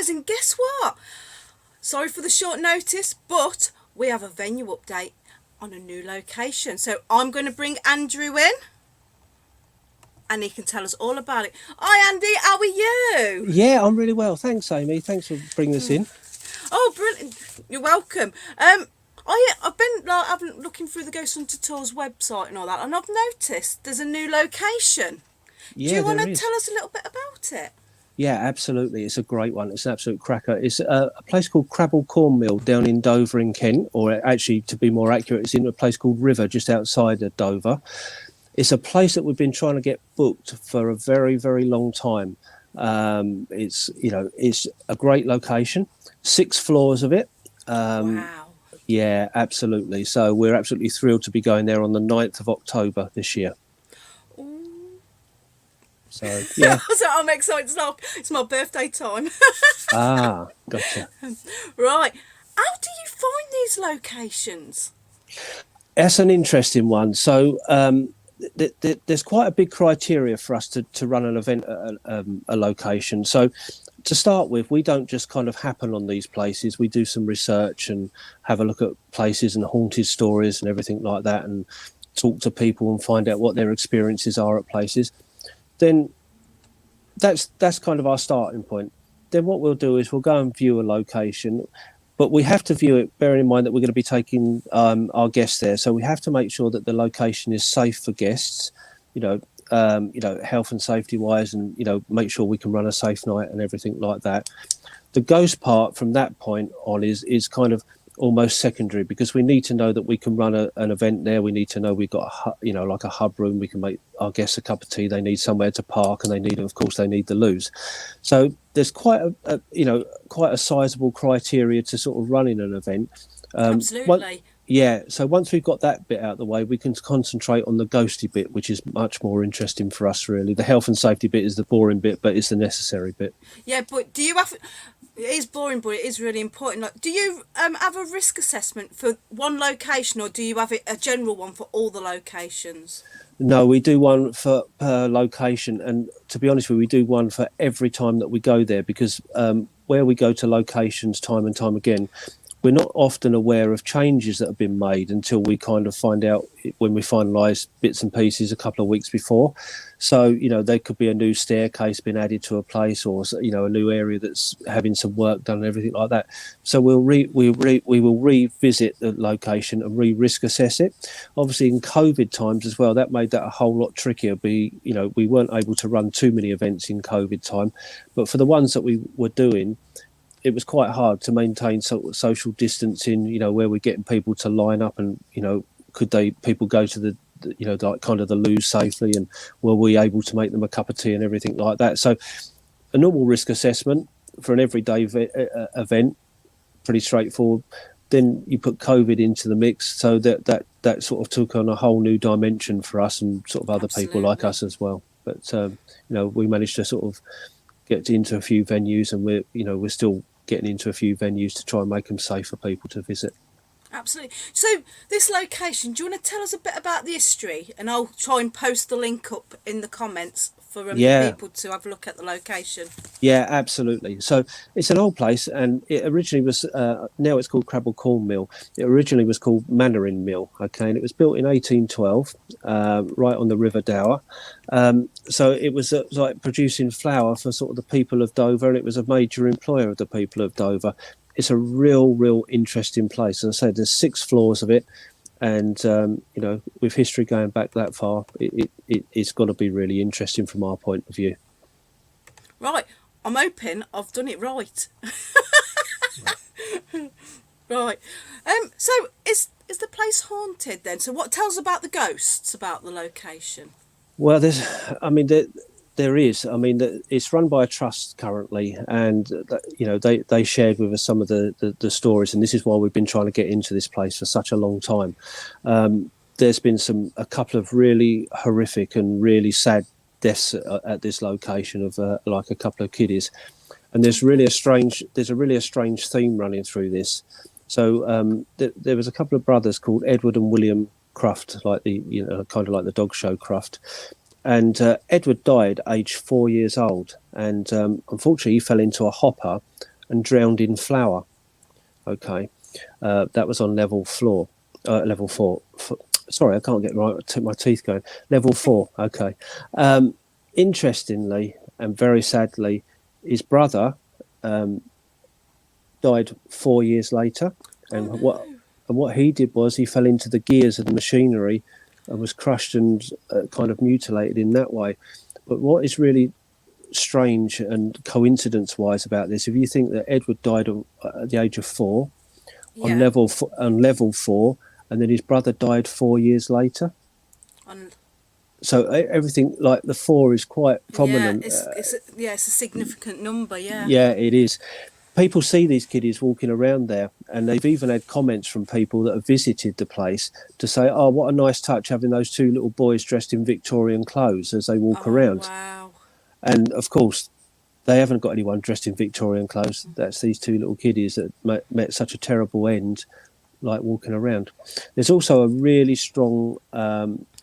guys, and guess what? Sorry for the short notice, but we have a venue update on a new location. So I'm going to bring Andrew in, and he can tell us all about it. Hi, Andy. How are you? Yeah, I'm really well. Thanks, Amy. Thanks for bringing us in. Oh, brilliant. You're welcome. I've been looking through the Ghost Hunter Tours website and all that, and I've noticed there's a new location. Yeah, Do you want there to is. tell us a little bit about it? Yeah, absolutely. It's a great one. It's an absolute cracker. It's a place called Crabble Corn Mill down in Dover in Kent, or actually, to be more accurate, it's in a place called River just outside of Dover. It's a place that we've been trying to get booked for a very, very long time. It's a great location, 6 floors of it. Wow. Yeah, absolutely. So we're absolutely thrilled to be going there on the 9th of October this year. Ooh. So, yeah. So I'm excited. It's my birthday time. Gotcha. Right. How do you find these locations? That's an interesting one. So there's quite a big criteria for us to run an event at a location. So to start with, we don't just kind of happen on these places. We do some research and have a look at places and haunted stories and everything like that, and talk to people and find out what their experiences are at places. Then that's kind of our starting point. Then what we'll do is we'll go and view a location, but we have to view it bearing in mind that we're going to be taking our guests there. So we have to make sure that the location is safe for guests, health and safety wise, and, make sure we can run a safe night and everything like that. The ghost part from that point on is kind of almost secondary, because we need to know that we can run an event there. We need to know we've got like a hub room. We can make our guests a cup of tea. They need somewhere to park, and they need the loos. So there's quite a sizable criteria to sort of running an event. Absolutely. So once we've got that bit out of the way, we can concentrate on the ghosty bit, which is much more interesting for us, really. The health and safety bit is the boring bit, but it's the necessary bit. Yeah, but do you have... It is boring, but it is really important. Like, do you have a risk assessment for one location, or do you have a general one for all the locations? No, we do one per location, and to be honest with you, we do one for every time that we go there, because where we go to locations time and time again, we're not often aware of changes that have been made until we kind of find out when we finalise bits and pieces a couple of weeks before. So, there could be a new staircase being added to a place, or, a new area that's having some work done and everything like that. So we will revisit the location and risk assess it. Obviously, in COVID times as well, that made that a whole lot trickier. We weren't able to run too many events in COVID time, but for the ones that we were doing, it was quite hard to maintain social distancing, where we're getting people to line up, and, could people go to the like kind of the loo safely, and were we able to make them a cup of tea and everything like that. So a normal risk assessment for an everyday event, pretty straightforward. Then you put COVID into the mix, so that sort of took on a whole new dimension for us and sort of other people like us as well. But we managed to sort of get into a few venues, and we're still getting into a few venues to try and make them safe for people to visit. Absolutely. So this location, do you want to tell us a bit about the history? And I'll try and post the link up in the comments for people to have a look at the location. Yeah, absolutely. So it's an old place, and it originally was, now it's called Crabble Corn Mill. It originally was called Mannering Mill, okay, and it was built in 1812, right on the River Dower. So it was like producing flour for sort of the people of Dover, and it was a major employer of the people of Dover. It's a real interesting place. As I said, there's 6 floors of it, and with history going back that far, it's got to be really interesting from our point of view. Right, I'm hoping I've done it right. Right. So is the place haunted then? So what tells about the ghosts about the location? Well, there is. It's run by a trust currently, and they shared with us some of the stories, and this is why we've been trying to get into this place for such a long time. There's been a couple of really horrific and really sad deaths at this location of like a couple of kiddies, and there's a really a strange theme running through this. So there was a couple of brothers called Edward and William Cruft, like kind of like the dog show Cruft. And Edward died aged 4 years old, and unfortunately he fell into a hopper and drowned in flour. Okay, that was on level 4. Sorry, I can't get right. My teeth going. Level 4. Okay. Interestingly and very sadly, his brother died 4 years later, and what he did was he fell into the gears of the machinery and was crushed and kind of mutilated in that way. But what is really strange and coincidence-wise about this, if you think that Edward died at the age of 4 on level 4, and then his brother died 4 years later. So everything like the 4 is quite prominent. Yeah, it's a significant number. Yeah. Yeah, it is. People see these kiddies walking around there, and they've even had comments from people that have visited the place to say, "Oh, what a nice touch having those 2 little boys dressed in Victorian clothes as they walk around." Wow. And of course, they haven't got anyone dressed in Victorian clothes. That's these 2 little kiddies that met such a terrible end, like walking around. There's also a really strong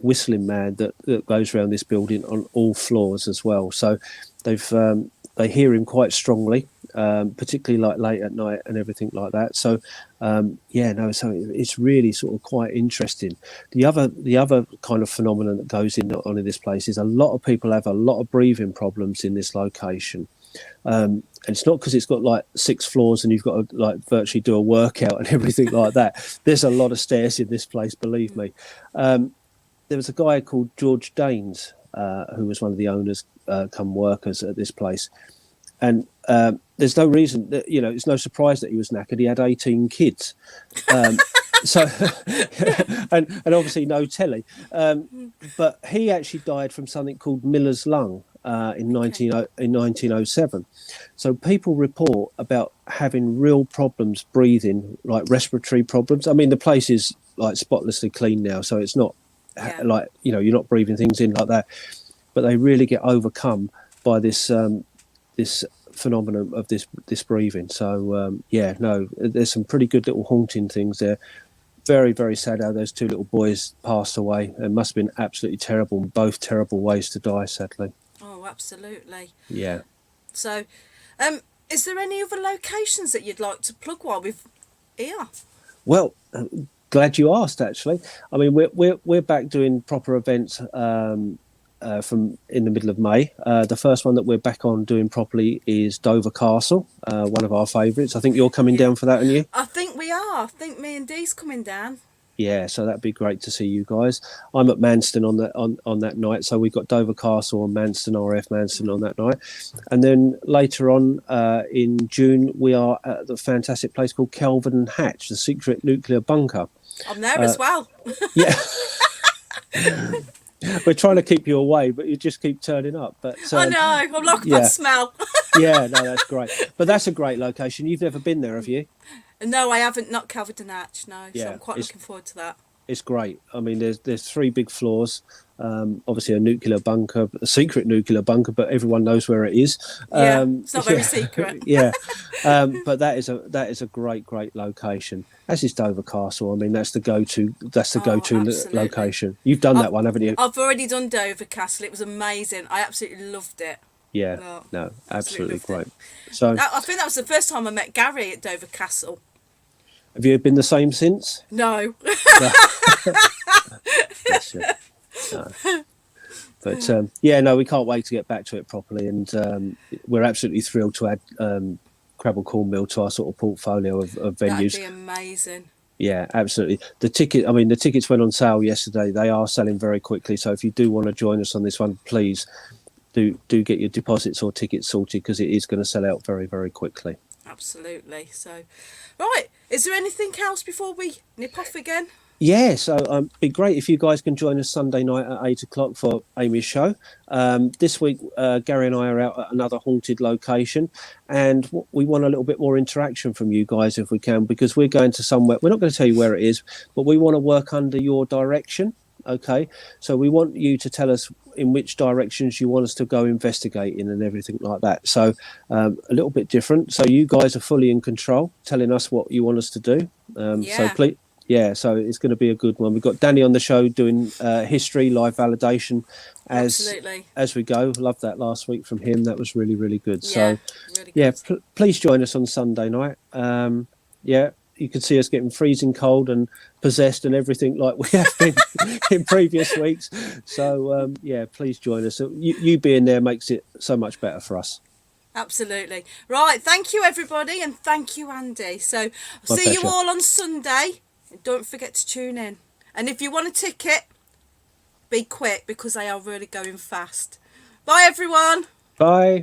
whistling man that goes around this building on all floors as well. So they hear him quite strongly, particularly like late at night and everything like that. So so it's really sort of quite interesting. The other kind of phenomenon that goes on in this place is a lot of people have a lot of breathing problems in this location. And it's not because it's got like 6 floors and you've got to like virtually do a workout and everything like that. There's a lot of stairs in this place, believe me. There was a guy called George Danes, who was one of the owners, come workers at this place. And there's no reason that, it's no surprise that he was knackered. He had 18 kids. So, and obviously no telly. But he actually died from something called Miller's lung in 1907. So people report about having real problems breathing, like respiratory problems. I mean, the place is like spotlessly clean now, so it's not like, you're not breathing things in like that. But they really get overcome by this this phenomenon of this breathing. So there's some pretty good little haunting things there. Very, very sad how those 2 little boys passed away. It must have been absolutely terrible, both terrible ways to die, sadly. Oh, absolutely. Yeah. So, is there any other locations that you'd like to plug while we're here? Well, glad you asked. Actually, I mean, we're back doing proper events from in the middle of May. The first one that we're back on doing properly is Dover Castle, one of our favourites. I think you're coming down for that, aren't you? I think we are. I think me and Dee's coming down. Yeah, so that'd be great to see you guys. I'm at Manston on that night, so we've got Dover Castle and Manston, RF Manston on that night. And then later on in June, we are at the fantastic place called Kelvin and Hatch, the secret nuclear bunker. I'm there as well. Yeah. We're trying to keep you away, but you just keep turning up. But I know, I'm like that smell. Yeah, no, that's great. But that's a great location. You've never been there, have you? No, I haven't. Not Kelvin and Hatch, no. Yeah, so I'm quite looking forward to that. It's great. I mean, there's 3 big floors. Obviously, a nuclear bunker, a secret nuclear bunker, but everyone knows where it is. It's not very secret. Yeah, but that is a great location. As is Dover Castle. I mean, that's the go-to. That's the go-to location. You've done that one, haven't you? I've already done Dover Castle. It was amazing. I absolutely loved it. Yeah, no, absolutely great. So I think that was the first time I met Gary at Dover Castle. Have you been the same since? No. No. But we can't wait to get back to it properly, and we're absolutely thrilled to add Crabble Cornmeal to our sort of portfolio of venues. That'd be amazing. Yeah, absolutely. The tickets went on sale yesterday. They are selling very quickly, so if you do want to join us on this one, please do get your deposits or tickets sorted, because it is going to sell out very, very quickly. Absolutely. So, right, is there anything else before we nip off again? Yeah, so it'd be great if you guys can join us Sunday night at 8 o'clock for Amy's show. This week, Gary and I are out at another haunted location, and we want a little bit more interaction from you guys if we can, because we're going to somewhere. We're not going to tell you where it is, but we want to work under your direction. Okay, so we want you to tell us in which directions you want us to go investigating and everything like that. So a little bit different. So you guys are fully in control, telling us what you want us to do. So Yeah, so it's going to be a good one. We've got Danny on the show doing history, live validation Absolutely. as we go. Loved that last week from him. That was really, really good. Yeah, So, really yeah, good. please join us on Sunday night. Yeah, you can see us getting freezing cold and possessed and everything like we have been in previous weeks. So, yeah, please join us. You being there makes it so much better for us. Absolutely. Right, thank you everybody, and thank you Andy. So I'll My see you pleasure. all on Sunday. Don't forget to tune in. And if you want a ticket, be quick because they are really going fast. Bye everyone. Bye.